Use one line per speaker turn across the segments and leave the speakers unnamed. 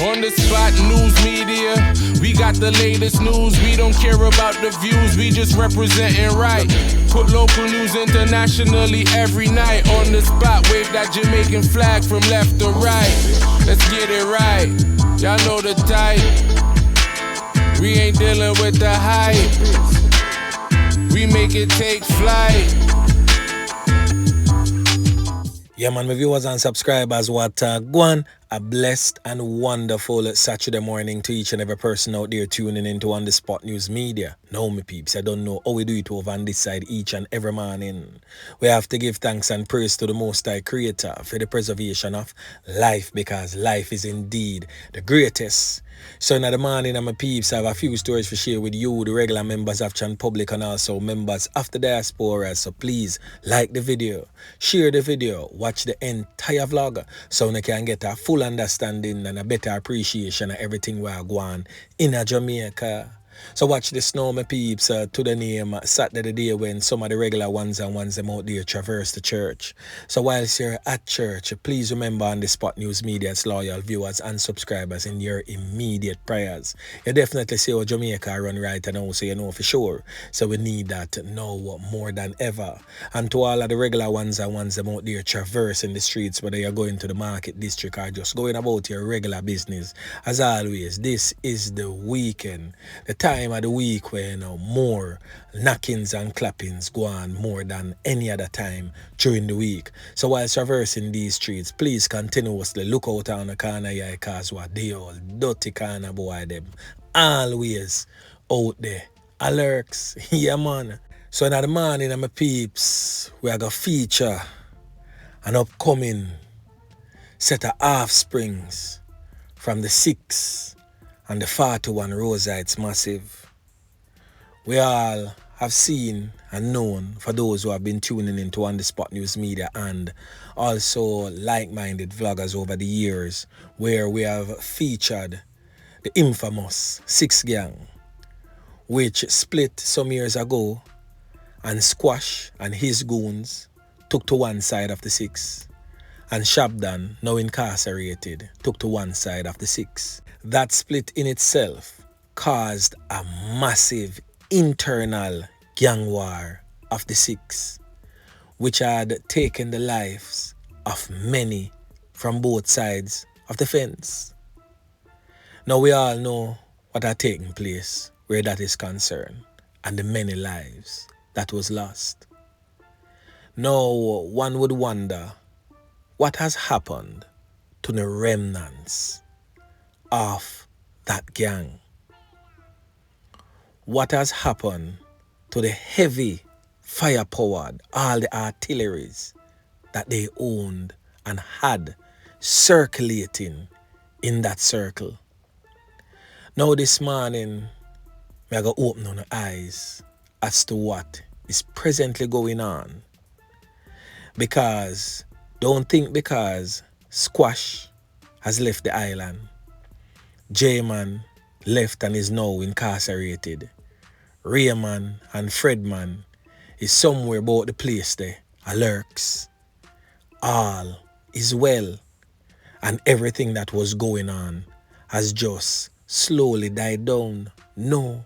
On the spot news media, we got the latest news. We don't care about the views, we just representing right. Put local news internationally every night. On the spot, wave that Jamaican flag from left to right. Let's get it right, y'all know the type. We ain't dealing with the hype, we make it take flight.
Yeah, man, my viewers and subscribers, what go on. A blessed and wonderful Saturday morning to each and every person out there tuning into On The Spot News Media. Now, me peeps, I don't know how we do it over on this side each and every morning. We have to give thanks and praise to the Most High Creator for the preservation of life, because life is indeed the greatest. So in the morning, my peeps, I have a few stories to share with you, the regular members of Chan Public and also members of the diaspora. So please like the video, share the video, watch the entire vlog so you can get a full understanding and a better appreciation of everything we are going in Jamaica. So watch the snow, my peeps, to the name Saturday the day when some of the regular ones them out there traverse the church. So whilst you're at church, please remember On The Spot News Media's loyal viewers and subscribers in your immediate prayers. You definitely see how Jamaica run right now, so you know for sure. So we need that now more than ever. And to all of the regular ones them out there traversing the streets, whether you're going to the market district or just going about your regular business, as always, this is the weekend. The time of the week where more knockings and clappings go on more than any other time during the week. So while traversing these streets, please continuously look out on the corner here, because what they all dirty corner boy them always out there. Alerts, yeah man. So in the morning, my peeps, we are going to feature an upcoming set of offsprings from the 6 and the 41 Rosites Massive. We all have seen and known, for those who have been tuning into On The Spot News Media and also like-minded vloggers over the years, where we have featured the infamous Six Gang, which split some years ago, and Squash and his goons took to one side of the 6. And Shabdan, now incarcerated, took to one side of the 6. That split in itself caused a massive internal gang war of the 6, which had taken the lives of many from both sides of the fence. Now we all know what had taken place where that is concerned, and the many lives that was lost. Now one would wonder, what has happened to the remnants of that gang? What has happened to the heavy firepowered, all the artilleries that they owned and had circulating in that circle? Now this morning, we going to open our eyes as to what is presently going on. Because don't think because Squash has left the island, J-Man left and is now incarcerated, Rayman and Fredman is somewhere about the place there, lurks. All is well, and everything that was going on has just slowly died down. No.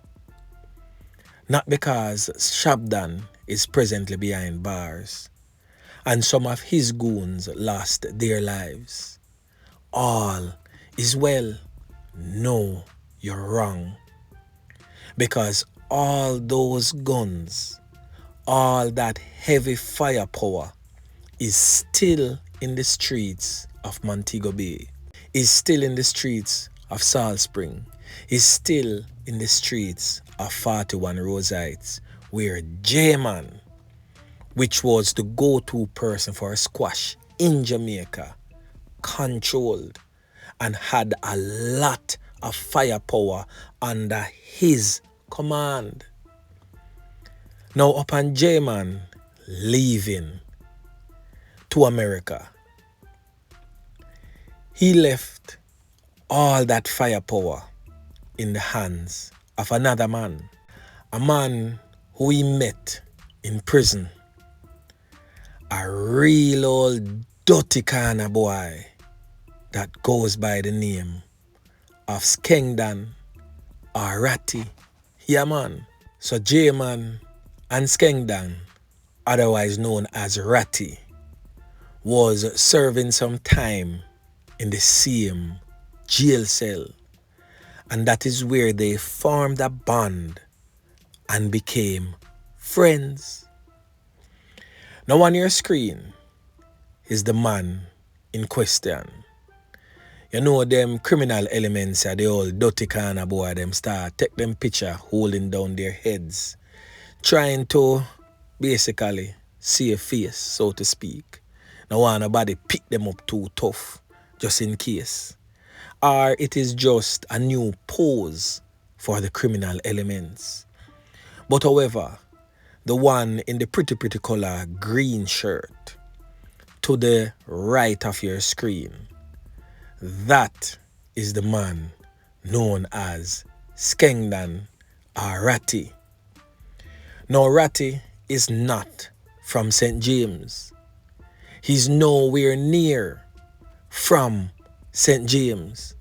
Not because Shabdan is presently behind bars and some of his goons lost their lives. All is well. No, you're wrong. Because all those guns, all that heavy firepower is still in the streets of Montego Bay, is still in the streets of Salt Spring, is still in the streets of 41 Rosites, where J-Man, which was the go-to person for a Squash in Jamaica, controlled and had a lot of firepower under his command. Now upon J-Man leaving to America, he left all that firepower in the hands of another man, a man who he met in prison, a real old dirty kind of boy that goes by the name of Skeng or Ratty. Yeah, man. So J-Man and Skeng, otherwise known as Ratty, was serving some time in the same jail cell. And that is where they formed a bond and became friends. Now on your screen is the man in question. You know them criminal elements are the old dirty kind of boy, them start take them picture holding down their heads, trying to basically see a face, so to speak. Now want nobody pick them up too tough, just in case. Or it is just a new pose for the criminal elements. But however, the one in the pretty color green shirt to the right of your screen, that is the man known as Skeng or Ratty. Now Ratty is not from St. James. He's nowhere near from St. James.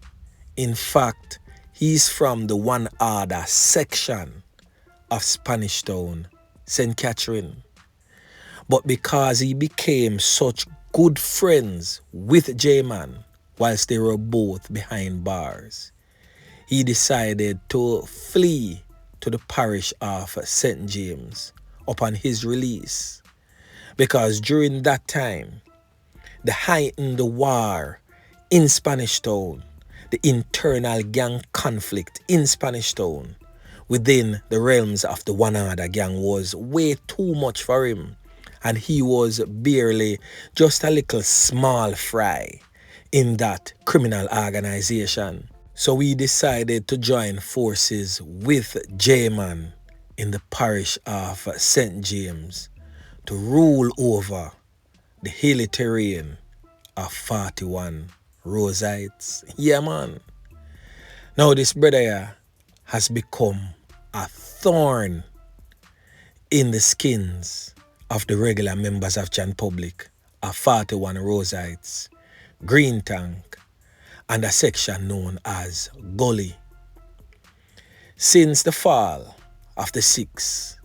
In fact, he's from the one other section of Spanish Town, St. Catherine. But because he became such good friends with J-Man whilst they were both behind bars, he decided to flee to the parish of St. James upon his release. Because during that time, the heightened war in Spanish Town, the internal gang conflict in Spanish Town within the realms of the one other gang was way too much for him, and he was barely just a little small fry in that criminal organization. So we decided to join forces with J-Man in the parish of St. James to rule over the hilly terrain of 41 Rosites. Yeah, man. Now this brother here has become a thorn in the skins of the regular members of Jan Public of 41 Rosites, Green Tank, and a section known as Gully. Since the fall of the Six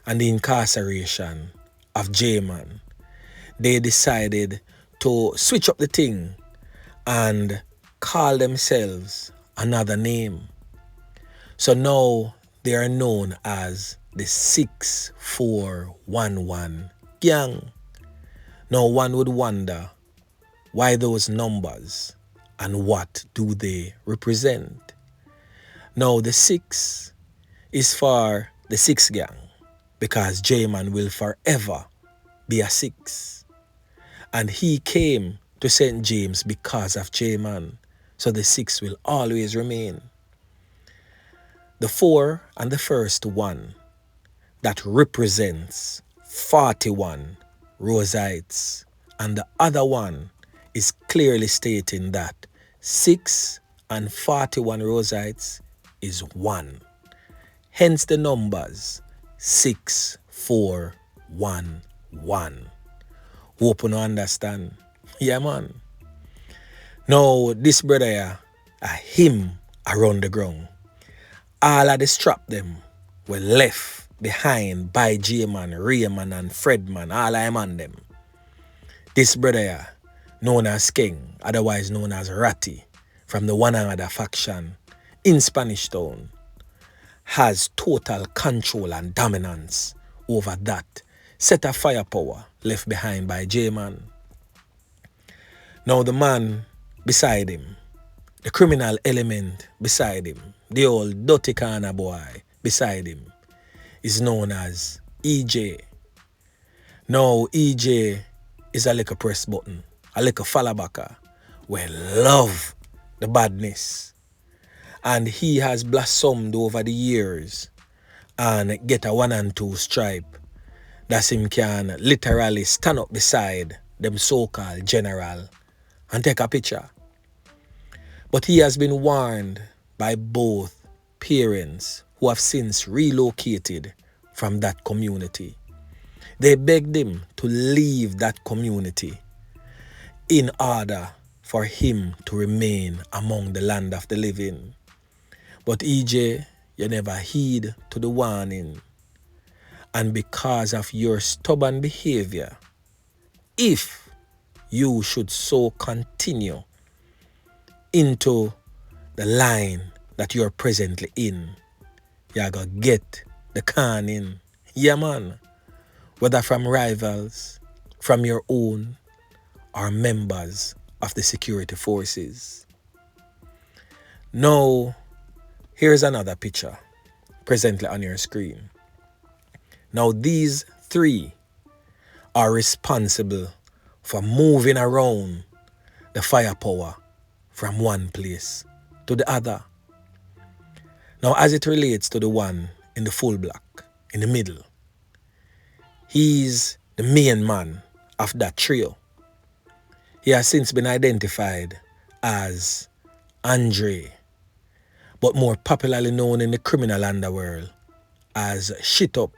and the incarceration of J-Man, they decided to switch up the thing and call themselves another name. So now they are known as the 6411 Gang. Now one would wonder, why those numbers and what do they represent? Now the 6 is for the 6 Gang, because J-Man will forever be a 6. And he came to St. James because of J-Man, so the 6 will always remain. The 4 and the first one, that represents 41 Rosites, and the other one is clearly stating that 6 and 41 Rosites is 1. Hence the numbers 6411. Hope you understand. Yeah, man. Now, this brother here, him around the ground. All of the strap them were left behind by J-Man, Rayman, and Fredman, all I man them. This brother here, known as Skeng, otherwise known as Ratty, from the one another faction in Spanish Town, has total control and dominance over that set of firepower left behind by J-Man. Now the man beside him, the criminal element beside him, the old dirty kind of boy beside him, is known as EJ. Now EJ is a little press button, a little fallabaka, we love the badness. And he has blossomed over the years and get a 1 and 2 stripe that him can literally stand up beside them so-called general and take a picture. But he has been warned by both parents who have since relocated from that community. They begged him to leave that community in order for him to remain among the land of the living. But EJ, you never heed to the warning. And because of your stubborn behavior, if you should so continue into the line that you're presently in, you're gonna get the caning. Yeah, man. Whether from rivals, from your own, or members of the security forces. Now, here's another picture presently on your screen. Now, these three are responsible for moving around the firepower from one place to the other. Now, as it relates to the one in the full black, in the middle, he's the main man of that trio. He has since been identified as Andre, but more popularly known in the criminal underworld as Shit Up.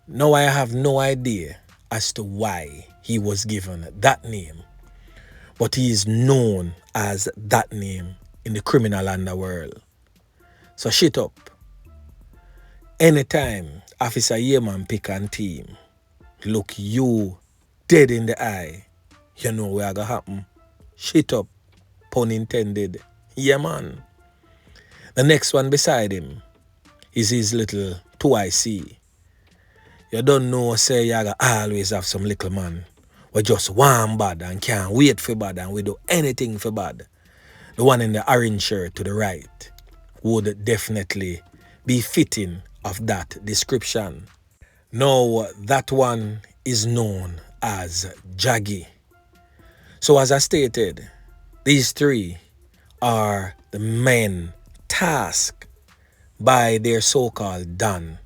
Now I have no idea as to why he was given that name, but he is known as that name in the criminal underworld. So Shit Up. Anytime Officer Yeman pick and team, look you dead in the eye, you know where gonna happen. Shit up, pun intended. Yeah, man. The next one beside him is his little 2IC. You don't know, say you gotta always have some little man who just want bad and can't wait for bad and will do anything for bad. The one in the orange shirt to the right would definitely be fitting of that description. Now, that one is known as Jaggy. So as I stated, these three are the men tasked by their so-called Don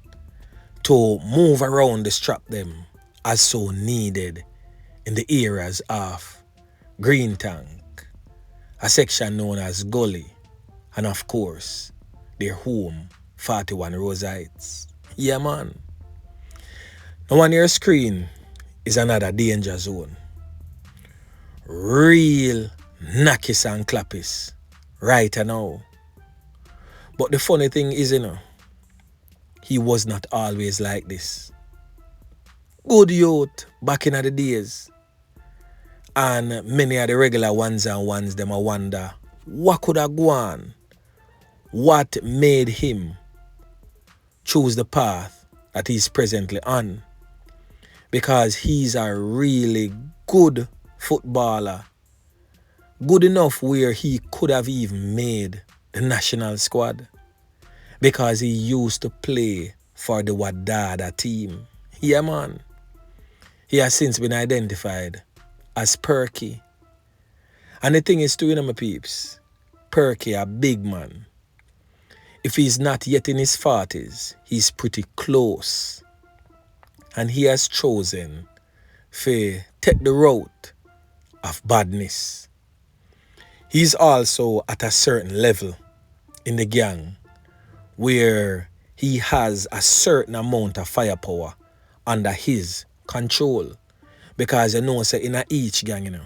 to move around the strap them as so needed in the areas of Green Tank, a section known as Gully, and of course, their home, 41 Rose Heights. Yeah, man. Now on your screen is another danger zone. Real knackis and clappis right now. But the funny thing is, he was not always like this. Good youth back in the days. And many of the regular ones and ones, them I wonder, what could have gone? What made him choose the path that he's presently on? Because he's a really good footballer. Good enough where he could have even made the national squad. Because he used to play for the Wadada team. Yeah, man. He has since been identified as Perky. And the thing is too, my peeps, Perky a big man. If he's not yet in his 40s, he's pretty close. And he has chosen to take the route of badness. He's also at a certain level in the gang where he has a certain amount of firepower under his control. Because say in each gang,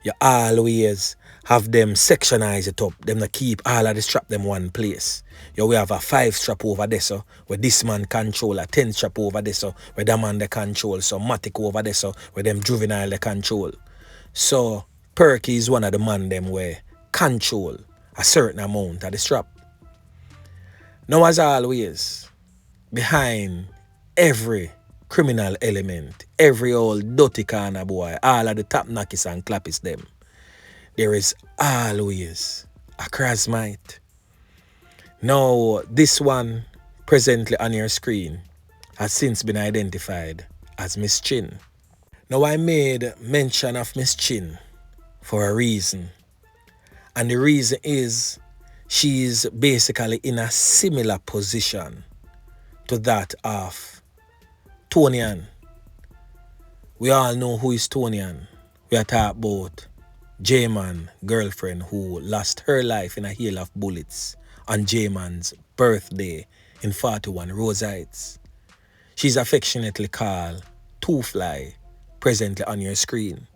you always have them sectionize it up. Them to keep all of the strap them one place. We have a 5 strap over there, so where this man control, a 10 strap over there, so where that man they control, so Matic over there, so where them juvenile they control. So Perky is one of the man them where control a certain amount of the strap. Now as always, behind every criminal element, every old dirty corner boy, all of the top knockers and clappers them, there is always a Krasmite. Now, this one presently on your screen has since been identified as Miss Chin. Now, I made mention of Miss Chin for a reason. And the reason is she's basically in a similar position to that of Tonian. We all know who is Tonian. We are talking about J-Man girlfriend who lost her life in a hail of bullets on J-Man's birthday in 41 Rose Heights. She's affectionately called Two Fly, presently on your screen.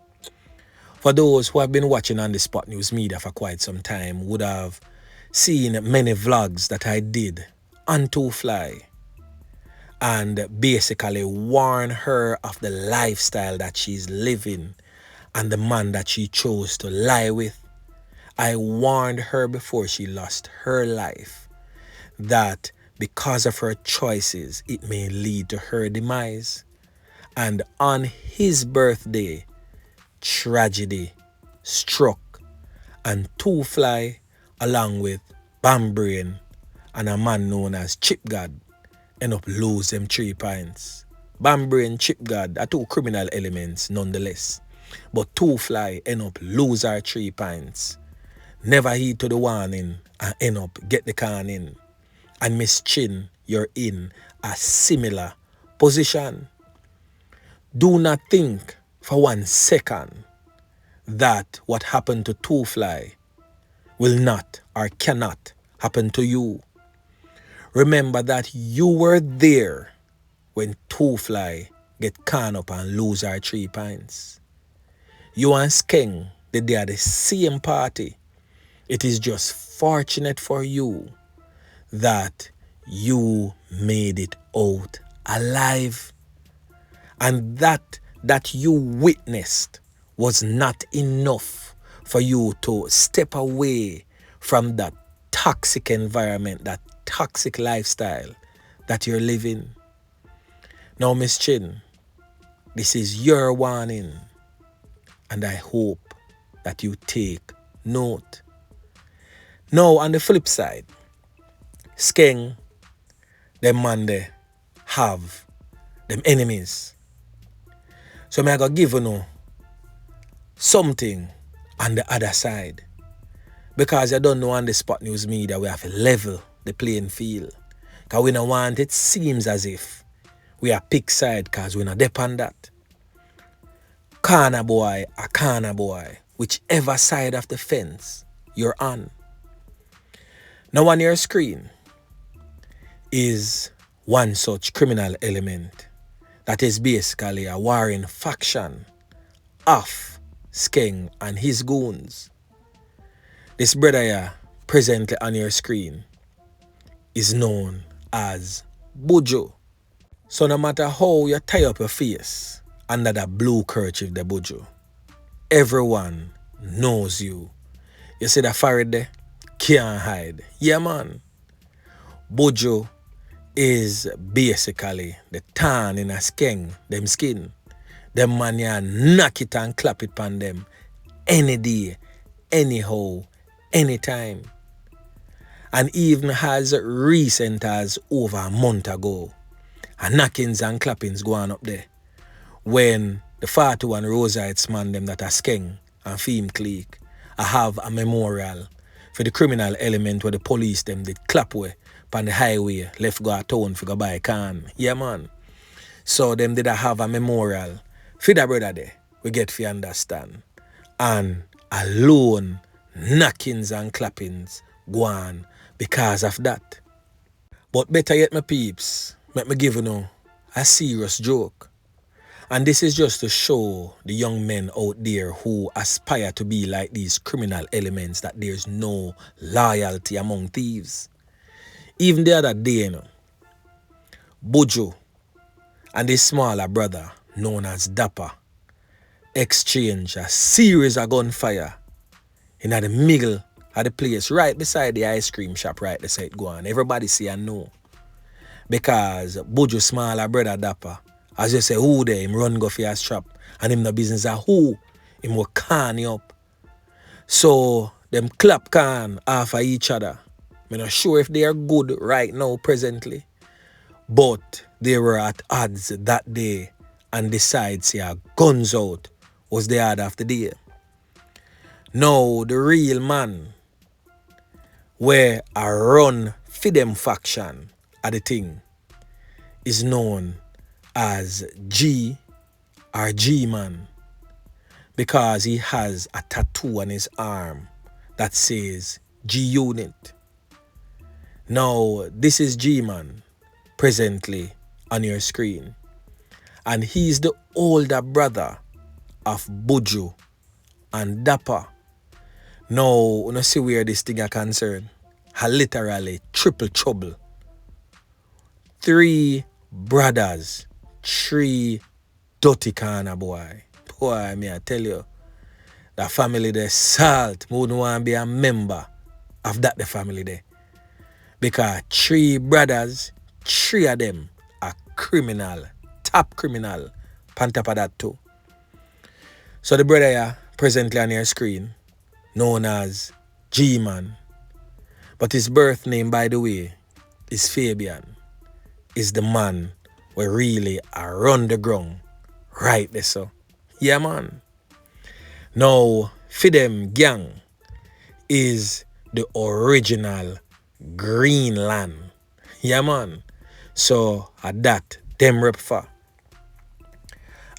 For those who have been watching on the Spot News Media for quite some time would have seen many vlogs that I did on Two Fly and basically warn her of the lifestyle that she's living and the man that she chose to lie with. I warned her before she lost her life that because of her choices, it may lead to her demise. And on his birthday, tragedy struck, and Two Fly, along with Bambrain and a man known as Chip God, end up lose them 3 points. Bambrain, Chip God are 2 criminal elements nonetheless. But Two Fly end up lose her 3 points. Never heed to the warning and end up get the can in. And Miss Chin, you're in a similar position. Do not think for 1 second that what happened to Two Fly will not or cannot happen to you. Remember that you were there when Two Fly get caught up and lose her 3 points. You and Skeng, they are the same party. It is just fortunate for you that you made it out alive. And that you witnessed was not enough for you to step away from that toxic environment, that toxic lifestyle that you're living. Now, Miss Chin, this is your warning, and I hope that you take note. Now, on the flip side, Skeng, them man they have them enemies. So I gotta give you something on the other side. Because you don't know on the Spot News Media we have to level the playing field. Because we don't want it seems as if we are pick side because we not depend on that. Corner boy or corner boy, whichever side of the fence you're on. Now on your screen is one such criminal element that is basically a warring faction of Skeng and his goons. This brother here, presently on your screen, is known as Buju. So no matter how you tie up your face under that blue kerchief, the Buju, everyone knows you. You see that Farin there? Can't hide. Yeah, man. Buju is basically the tan in a Skeng, them skin. Them man ya knock it and clap it pan them any day, anyhow, anytime. And even as recent as over a month ago, a knockings and clappings go on up there when the 41 Rosites man them that are Skeng and Feme clique I have a memorial for the criminal element where the police them did clap way on the highway left go a town for go buy can. Yeah, man. So them did have a memorial for the brother there. We get to understand. And alone knockings and clappings go on because of that. But better yet, my peeps, let me give you a serious joke. And this is just to show the young men out there who aspire to be like these criminal elements that there's no loyalty among thieves. Even the other day, Buju and his smaller brother, known as Dapper, exchange a series of gunfire in the middle of the place, right beside the ice cream shop, right the side go on. Everybody see and know. Because Buju's smaller brother Dapper, as you say, who there, him run go for his trap, and him no business of who, him will can you up. So, them clap can off of each other. I'm not sure if they are good right now, presently. But they were at odds that day and decides, yeah, guns out was the order of the day. Now, the real man where a run for them faction at the thing is known as G or G-Man because he has a tattoo on his arm that says G-Unit. Now, this is G-Man presently on your screen. And he's the older brother of Buju and Dapper. Now, you see where this thing are concerned. Literally triple trouble. 3 brothers, 3 dirty corner boy. Boy, me I tell you, the family there salt. Me wouldn't want to be a member of that the family there. Because 3 brothers, 3 of them are criminal, top criminal. On top of that too. So the brother here, presently on your screen, known as G-Man. But his birth name, by the way, is Fabian. Is the man who really run the ground right there, so. Yeah, man. Now, for them gang is the original Greenland. Yeah, man. So, at that, them rep for.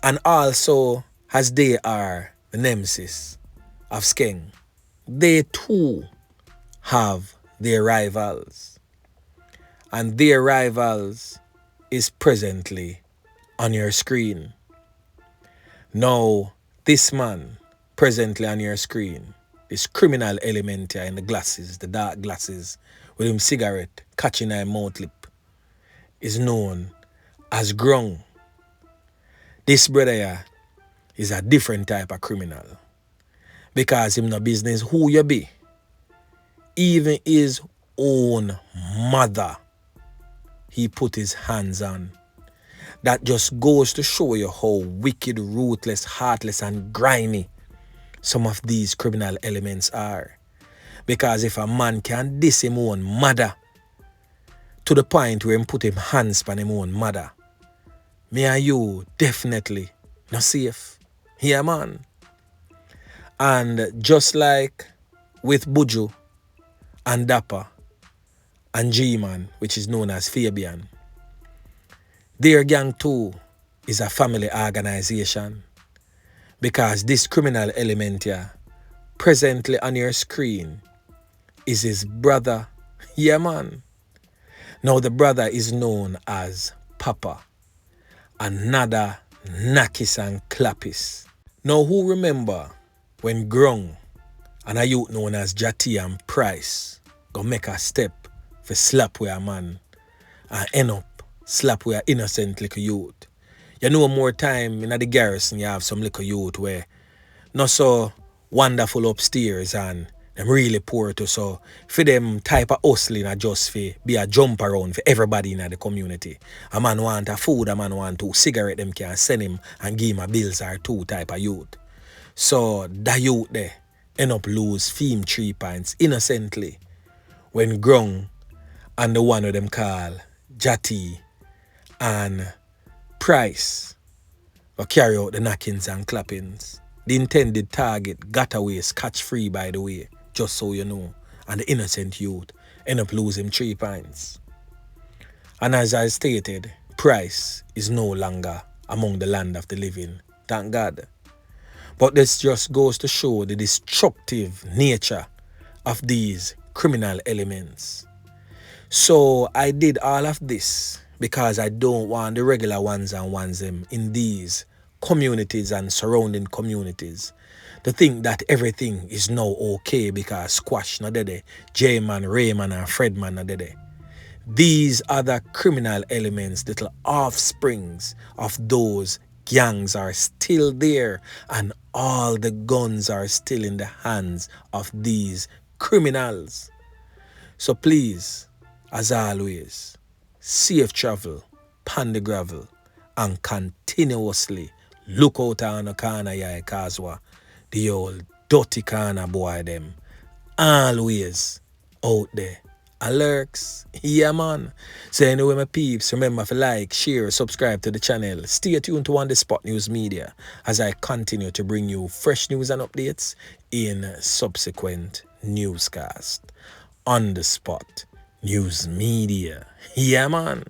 And also, as they are the nemesis of Skeng, they too have their rivals. And their rivals is presently on your screen. Now, this man presently on your screen, this criminal element here in the glasses, the dark glasses, with him cigarette catching a mouth lip, is known as Grung. This brother here is a different type of criminal. Because him no business who you be. Even his own mother, he put his hands on. That just goes to show you how wicked, ruthless, heartless, and grimy some of these criminal elements are. Because if a man can diss him own mother to the point where he put him hands on him own mother, me and you definitely not safe. Yeah, man. And just like with Buju and Dapper and G-Man, which is known as Fabian, their gang too is a family organization. Because this criminal element here, presently on your screen, is his brother. Yeah, man. Now the brother is known as Papa. Another Nakis and Clappis. Now who remember when Grung and a youth known as Jati and Price go make a step for slap with a man and end up slap with an innocent little youth? You know, more time in the garrison you have some little youth where not so wonderful upstairs and them really poor too. So for them type of hustling are just for be a jump around for everybody in the community. A man want a food, a man want 2 cigarette, them can send him and give him a bills or 2 type of youth. So that youth there end up lose fame 3 points innocently when Grung and the one of them call Jati and Price will carry out the knockings and clappings. The intended target got away scotch-free, by the way, just so you know. And the innocent youth end up losing 3 points. And as I stated, Price is no longer among the land of the living. Thank God. But this just goes to show the destructive nature of these criminal elements. So I did all of this because I don't want the regular ones and ones them in these communities and surrounding communities to think that everything is now okay because Squash not there, J-Man, Rayman and Fredman not there. These other criminal elements, little offsprings of those gangs are still there and all the guns are still in the hands of these criminals. So please, as always, safe travel, pan the gravel, and continuously look out on the corner here Kazwa, the old dirty corner boy them. Always out there. Alerts. Yeah, man. So anyway, my peeps, remember to like, share, subscribe to the channel. Stay tuned to On The Spot News Media as I continue to bring you fresh news and updates in subsequent newscasts. On The Spot News Media. Yeah, man.